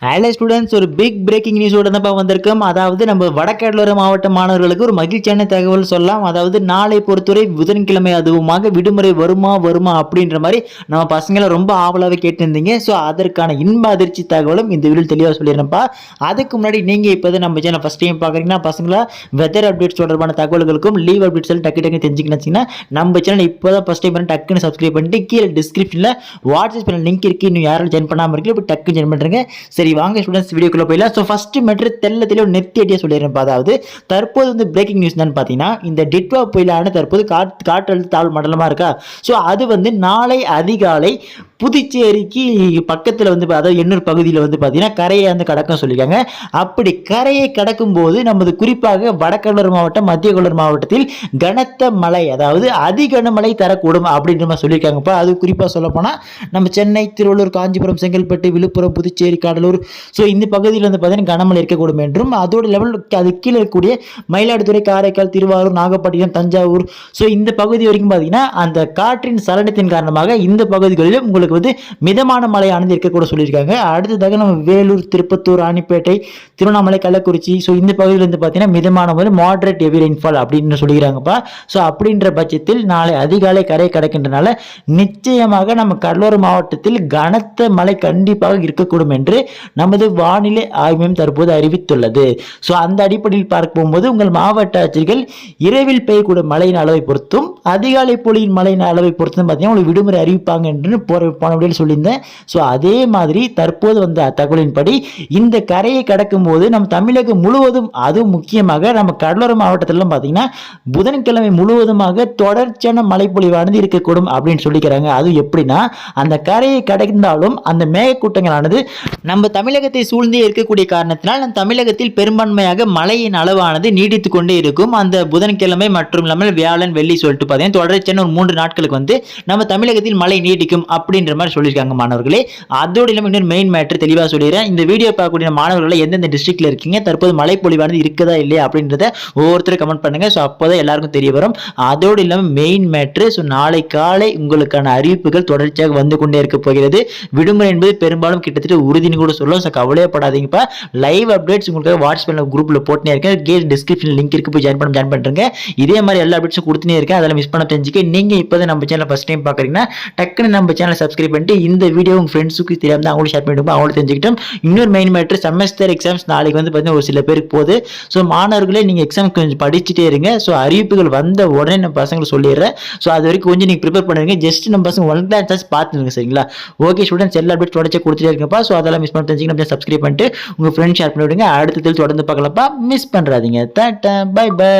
Hello students, ஒரு big braking நியூஸோட தான் வந்திருக்கோம். அதாவது நம்ம வடகடலோர மாவட்ட மாணவர்களுக்கு ஒரு மகிழ்ச்சியான தகவல் சொல்லலாம். அதாவது நாளை பொறுத்தவரை புதன்கிழமை அதுவுமாக விடுமுறை வருமா அப்படின்ற மாதிரி நம்ம பசங்களை ரொம்ப ஆவலாக கேட்டிருந்தீங்க. ஸோ அதற்கான இன்ப அதிர்ச்சி தகவலும் இந்த வீடியோ தெளிவாக சொல்லிடுறேன்ப்பா. அதுக்கு முன்னாடி நீங்கள் இப்போ நம்ம சேனல் ஃபஸ்ட் டைம் பார்க்குறீங்கன்னா பசங்களா வெதர் அப்டேட்ஸ் தொடர்பான தகவல்களுக்கும் லீவ் அப்டேட்ஸ் எல்லாம் டக்கு தெரிஞ்சுக்கிச்சுன்னா நம்ம சேனல் இப்போ தான் ஃபஸ்ட் டைம் டக்குன்னு சப்ஸ்கிரைப் பண்ணிட்டு கீழே டிஸ்கிரிப்ஷனில் வாட்ஸ்அப் சேனல் லிங்க் இருக்குது. இன்னும் யாரும் ஜாயின் பண்ணாமல் இருக்கீங்க, இப்போ டக்குன்னு ஜாயின் பண்ணுறேங்க. சரி வாங்க ஸ்டூடெண்ட்ஸ் வீடியோக்குள்ள போயிடலாம். ஸோ ஃபர்ஸ்ட் மேட்ரு தெளிவாக நிறுத்தியே சொல்லிடுறேன். அதாவது தற்போது பீக்கிங் நியூஸ் தான் பார்த்தீங்கன்னா இந்த டிட்வா புயலான தற்போது காற்றழுத்த தாழ்வு மண்டலமாக இருக்கா. ஸோ அது நாளை அதிகாலை புதுச்சேரிக்கு பக்கத்தில் அதாவது எண்ணூர் பகுதியில் பார்த்தீங்கன்னா கரையை கடக்கும் சொல்லியிருக்காங்க. அப்படி கரையை கடக்கும் போது நமது குறிப்பாக வடகடலோர மாவட்டம் மத்திய கடலோர மாவட்டத்தில் கனத்த மழை அதாவது அதிகனமழை தரக்கூடும் அப்படின்ற மாதிரி சொல்லியிருக்காங்கப்பா. அது குறிப்பாக சொல்ல போனால் நம்ம சென்னை, திருவள்ளூர், காஞ்சிபுரம், செங்கல்பட்டு, விழுப்புரம், புதுச்சேரி, கடலூர் ஸோ இந்த பகுதியில் பார்த்தீங்கன்னா கனமழை இருக்கக்கூடும் என்றும் அதோட லெவல் அது கீழே இருக்கக்கூடிய மயிலாடுதுறை, காரைக்கால், திருவாரூர், நாகப்பட்டினம், தஞ்சாவூர் ஸோ இந்த பகுதி வரைக்கும் பார்த்தீங்கன்னா அந்த காற்றின் சலனத்தின் காரணமாக இந்த பகுதிகளிலும் உங்களுக்கு மிதமான மழையானது இருக்கக்கூட சொல்லியிருக்காங்க. அடுத்ததாக நம்ம வேலூர், திருப்பத்தூர், ராணிப்பேட்டை, திருவண்ணாமலை, கள்ளக்குறிச்சி ஸோ இந்த பகுதியில் பார்த்தீங்கன்னா மிதமான முதல் மாடரேட் ஹெவி ரெயின்ஃபால் அப்படின்னு சொல்லிக்கிறாங்கப்பா. ஸோ அப்படின்ற பட்சத்தில் நாளை அதிகாலை கரை கடக்கின்றனால நிச்சயமாக நம்ம கடலோர மாவட்டத்தில் கனத்த மழை கண்டிப்பாக இருக்கக்கூடும் என்று நமது வானிலை ஆய்வு மையம் தற்போது அறிவித்துள்ளது. ஸோ அந்த அடிப்படையில் பார்க்கும்போது உங்கள் மாவட்ட ஆட்சியர்கள் இரவில் பெய்யக்கூடிய மழையின் அளவை பொறுத்தும் அதிகாலை பொழியின் மழையின் அளவை பொறுத்தும் பார்த்தீங்கன்னா உங்களுக்கு விடுமுறை அறிவிப்பாங்க என்று போன வீடியோவில் சொல்லியிருந்தேன். ஸோ அதே மாதிரி தற்போது வந்த தகவலின்படி இந்த கரையை கடக்கும் போது நம்ம தமிழகம் முழுவதும் அதுவும் முக்கியமாக நம்ம கடலோர மாவட்டத்திலும் பார்த்தீங்கன்னா புதன்கிழமை முழுவதுமாக தொடர்ச்சியான மழைப்பொழிவானது இருக்கக்கூடும் அப்படின்னு சொல்லிக்கிறாங்க. அது எப்படின்னா அந்த கரையை கடந்தாலும் அந்த மேகக்கூட்டங்களானது நம்ம தமிழகத்தை சூழ்ந்தே இருக்கக்கூடிய காரணத்தினால் நம் தமிழகத்தில் பெரும்பான்மையாக மழையின் அளவானது நீடித்து கொண்டே இருக்கும். அந்த புதன்கிழமை மற்றும் இல்லாமல் வியாழன், வெள்ளி சொல்லிட்டு பார்த்தீங்கன்னா தொடர்ச்சியான ஒரு 3 நாட்களுக்கு நம்ம தமிழகத்தில் மழை நீடிக்கும் அப்படின்ற மாதிரி சொல்லியிருக்காங்க மாணவர்களே. அதோடு இல்லாமல் இன்னொரு மெயின் மேட்டர் தெளிவாக சொல்லிடுறேன். இந்த வீடியோ பார்க்கக்கூடிய மாணவர்கள் எந்தெந்த டிஸ்ட்ரிக்ட்ல இருக்கீங்க, தற்போது மழை பொழிவானது இருக்குதா இல்லையா அப்படின்றத ஒவ்வொருத்தரும் கமெண்ட் பண்ணுங்க. ஸோ அப்போதான் எல்லாருக்கும் தெரிய வரும். அதோடு இல்லாமல் மெயின் மேட்ரு ஸோ நாளை காலை உங்களுக்கான அறிவிப்புகள் தொடர்ச்சியாக வந்து கொண்டே இருக்க போகிறது. விடுமுறை என்பது பெரும்பாலும் கிட்டத்தட்ட உறுதினு கூட சொல்லும். ஸோ கவலையப்படாதீங்கப்பா. லைவ் அப்டேட்ஸ் உங்களுக்கு வாட்ஸ்அப் குரூப்ல போட்டுனே இருக்கேன். கேட் டிஸ்கிரிப்ஷன் லிங்க் இருக்கு, போய் ஜாயின் பண்ணுங்க. இதே மாதிரி எல்லா அப்டேட்ஸும் கொடுத்துனே இருக்கேன். அதெல்லாம் மிஸ் பண்ண தெரிஞ்சுக்க நீங்க இப்போதான் நம்ம சேனல் ஃபர்ஸ்ட் டைம் பார்க்குறீங்கன்னா டக்குன்னு நம்ம சேனல் சப்ஸ்கிரைப் பண்ணிட்டு இந்த வீடியோ உங்க ஃப்ரெண்ட்ஸுக்கு தெரியாம அவங்களும் ஷேர் பண்ணிட்டு அவங்களும் தெரிஞ்சுக்கிட்டோம். இன்னொரு மெயின் மேட்டர் செமஸ்டர் எக்ஸாம்ஸ் நாளைக்கு பார்த்தீங்கன்னா ஒரு சில பேருக்கு போகுது. ஸோ மாணவர்களே நீங்க எக்ஸாம் கொஞ்சம் படிச்சுட்டே இருங்க. ஸோ அறிவிப்புகள் வந்த உடனே நம்ம பசங்களை சொல்லிடுறேன். ஸோ அது வரைக்கும் கொஞ்சம் நீங்க ப்ரிப்பேர் பண்ணுங்க. ஜஸ்ட் நம்ம பசங்க 1 கிளாஸ் பார்த்துருங்க சரிங்களா. ஓகே ஸ்டூடெண்ட்ஸ், எல்லா அப்டேட் தொடர்ச்சி கொடுத்துட்டே இருக்கப்பா. ஸோ அதெல்லாம் மிஸ் பண்ண தெரிஞ்சுக்க நம்ம சப்ஸ்கிரைப் பண்ணிட்டு உங்க ஃப்ரெண்ட்ஸ் ஷேர் பண்ணி விடுங்க. அடுத்த தொடர்ந்து பார்க்கலப்பா. மிஸ் பண்றாதீங்க. Tata, bye by.